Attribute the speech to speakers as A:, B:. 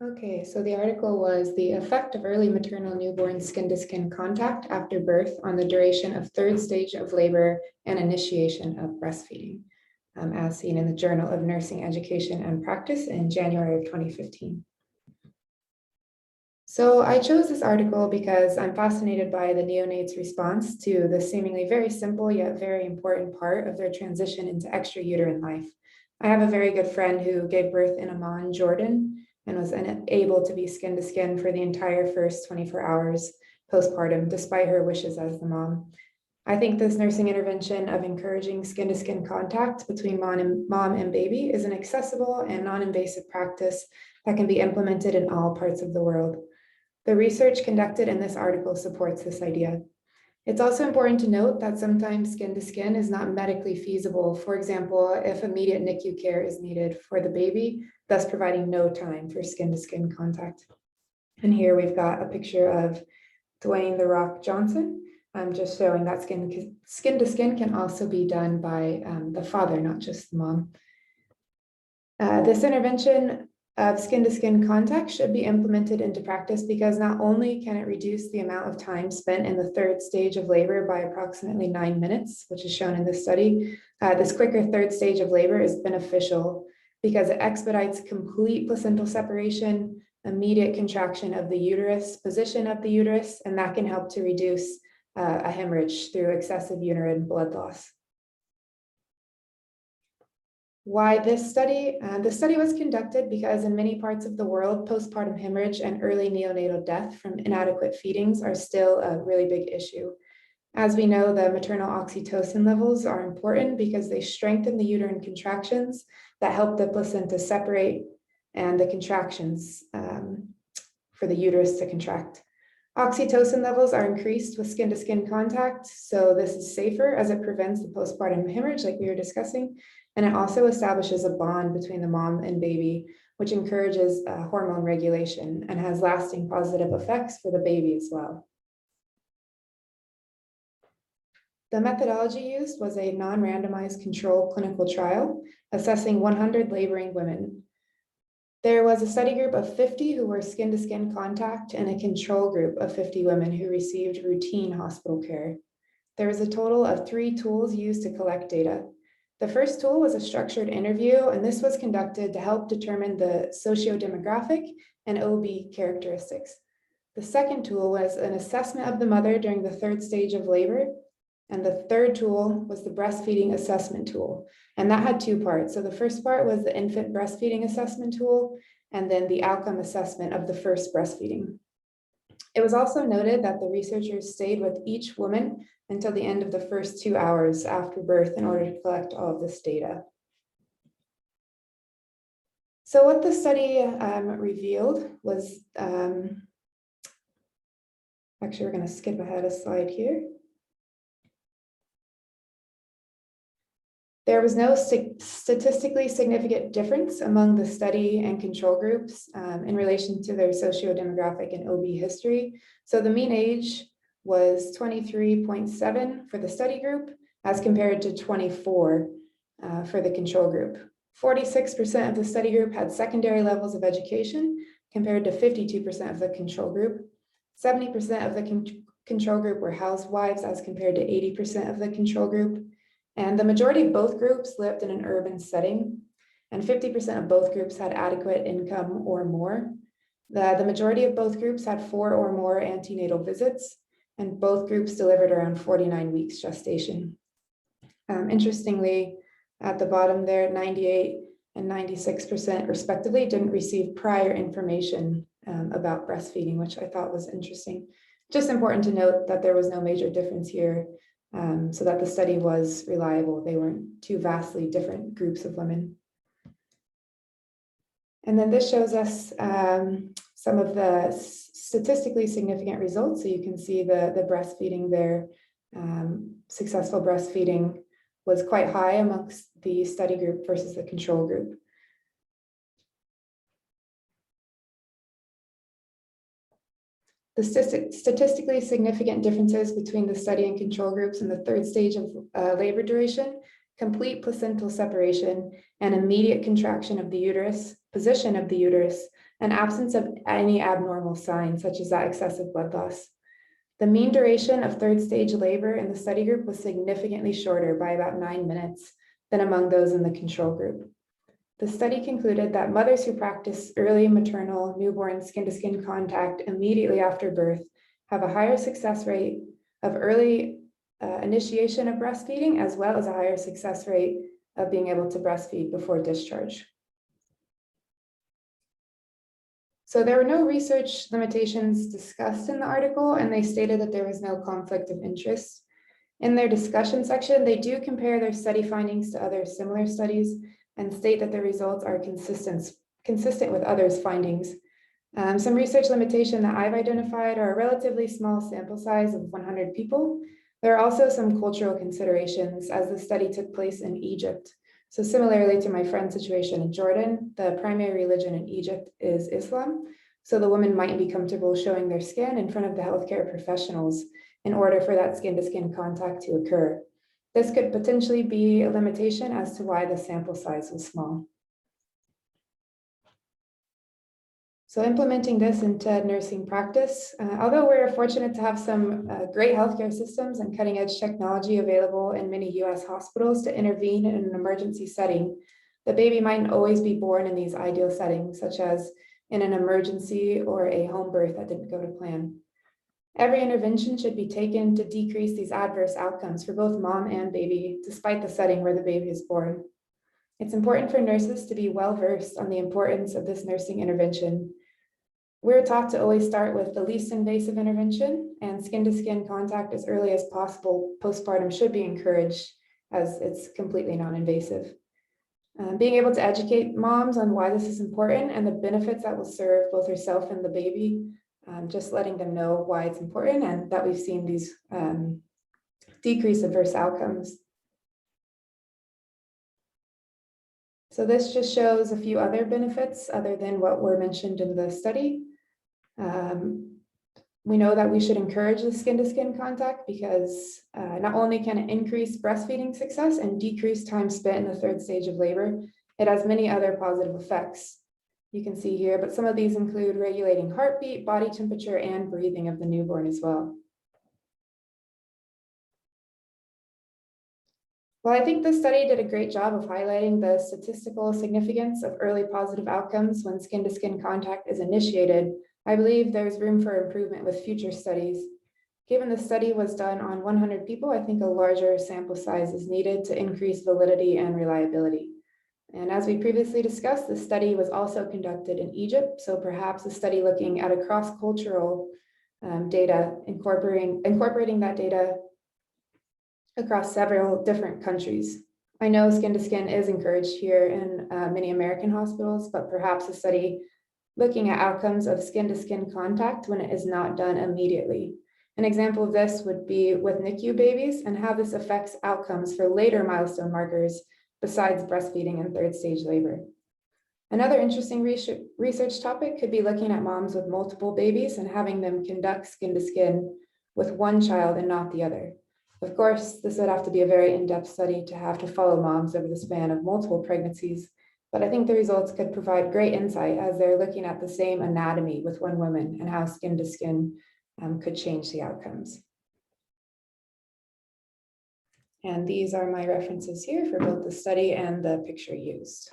A: Okay, so the article was the effect of early maternal newborn skin-to-skin contact after birth on the duration of third stage of labor and initiation of breastfeeding, as seen in the Journal of Nursing Education and Practice in January of 2015. So I chose this article because I'm fascinated by the neonates' response to the seemingly very simple yet very important part of their transition into extrauterine life. I have a very good friend who gave birth in Amman, Jordan, and was unable to be skin to skin for the entire first 24 hours postpartum, despite her wishes as the mom. I think this nursing intervention of encouraging skin to skin contact between mom and baby is an accessible and non-invasive practice that can be implemented in all parts of the world. The research conducted in this article supports this idea. It's also important to note that sometimes skin to skin is not medically feasible. For example, if immediate NICU care is needed for the baby, thus providing no time for skin to skin contact. And here we've got a picture of Dwayne "The Rock" Johnson, just showing that skin to skin can also be done by the father, not just the mom. This intervention of skin-to-skin contact should be implemented into practice because not only can it reduce the amount of time spent in the third stage of labor by approximately 9 minutes, which is shown in this study, this quicker third stage of labor is beneficial because it expedites complete placental separation, immediate contraction of the uterus, position of the uterus, and that can help to reduce a hemorrhage through excessive uterine blood loss. Why this study? The study was conducted because in many parts of the world, postpartum hemorrhage and early neonatal death from inadequate feedings are still a really big issue. As we know, the maternal oxytocin levels are important because they strengthen the uterine contractions that help the placenta separate and the contractions for the uterus to contract. Oxytocin levels are increased with skin-to-skin contact, so this is safer as it prevents the postpartum hemorrhage like we were discussing, and it also establishes a bond between the mom and baby, which encourages hormone regulation and has lasting positive effects for the baby as well. The methodology used was a non-randomized controlled clinical trial assessing 100 laboring women. There was a study group of 50 who were skin-to-skin contact and a control group of 50 women who received routine hospital care. There was a total of 3 tools used to collect data. The first tool was a structured interview, and this was conducted to help determine the socio-demographic and OB characteristics. The second tool was an assessment of the mother during the third stage of labor. And the third tool was the breastfeeding assessment tool. And that had 2 parts. So the first part was the infant breastfeeding assessment tool, and then the outcome assessment of the first breastfeeding. It was also noted that the researchers stayed with each woman until the end of the first 2 hours after birth in order to collect all of this data. So what the study revealed was, actually we're going to skip ahead a slide here. There was no statistically significant difference among the study and control groups in relation to their socio-demographic and OB history. So the mean age was 23.7 for the study group as compared to 24 for the control group. 46% of the study group had secondary levels of education compared to 52% of the control group. 70% of the control group were housewives as compared to 80% of the control group. And the majority of both groups lived in an urban setting, and 50% of both groups had adequate income or more. The majority of both groups had 4 or more antenatal visits, and both groups delivered around 49 weeks gestation. Interestingly, at the bottom there, 98 and 96% respectively didn't receive prior information about breastfeeding, which I thought was interesting. Just important to note that there was no major difference here. So that the study was reliable. They weren't 2 vastly different groups of women. And then this shows us some of the statistically significant results. So you can see the breastfeeding there. Successful breastfeeding was quite high amongst the study group versus the control group. The statistically significant differences between the study and control groups in the third stage of labor duration, complete placental separation, and immediate contraction of the uterus, position of the uterus, and absence of any abnormal signs, such as that excessive blood loss. The mean duration of third stage labor in the study group was significantly shorter by about 9 minutes than among those in the control group. The study concluded that mothers who practice early maternal newborn skin-to-skin contact immediately after birth have a higher success rate of early initiation of breastfeeding, as well as a higher success rate of being able to breastfeed before discharge. So there were no research limitations discussed in the article, and they stated that there was no conflict of interest. In their discussion section, they do compare their study findings to other similar studies and state that the results are consistent with others' findings. Some research limitation that I've identified are a relatively small sample size of 100 people. There are also some cultural considerations, as the study took place in Egypt. So similarly to my friend's situation in Jordan, the primary religion in Egypt is Islam. So the woman might be comfortable showing their skin in front of the healthcare professionals in order for that skin-to-skin contact to occur. This could potentially be a limitation as to why the sample size was small. So implementing this into nursing practice, although we're fortunate to have some great healthcare systems and cutting edge technology available in many US hospitals to intervene in an emergency setting, the baby mightn't always be born in these ideal settings, such as in an emergency or a home birth that didn't go to plan. Every intervention should be taken to decrease these adverse outcomes for both mom and baby, despite the setting where the baby is born. It's important for nurses to be well-versed on the importance of this nursing intervention. We're taught to always start with the least invasive intervention, and skin-to-skin contact as early as possible postpartum should be encouraged, as it's completely non-invasive. Being able to educate moms on why this is important and the benefits that will serve both herself and the baby, just letting them know why it's important and that we've seen these decrease adverse outcomes. So this just shows a few other benefits other than what were mentioned in the study. We know that we should encourage the skin-to-skin contact because not only can it increase breastfeeding success and decrease time spent in the third stage of labor, it has many other positive effects. You can see here, but some of these include regulating heartbeat, body temperature, and breathing of the newborn as well. Well, I think this study did a great job of highlighting the statistical significance of early positive outcomes when skin-to-skin contact is initiated. I believe there's room for improvement with future studies. Given the study was done on 100 people, I think a larger sample size is needed to increase validity and reliability. And as we previously discussed, the study was also conducted in Egypt, so perhaps a study looking at a cross-cultural data, incorporating that data across several different countries. I know skin-to-skin is encouraged here in many American hospitals, but perhaps a study looking at outcomes of skin-to-skin contact when it is not done immediately. An example of this would be with NICU babies and how this affects outcomes for later milestone markers besides breastfeeding and third stage labor. Another interesting research topic could be looking at moms with multiple babies and having them conduct skin-to-skin with one child and not the other. Of course, this would have to be a very in-depth study to have to follow moms over the span of multiple pregnancies, but I think the results could provide great insight as they're looking at the same anatomy with one woman and how skin-to-skin could change the outcomes. And these are my references here for both the study and the picture used.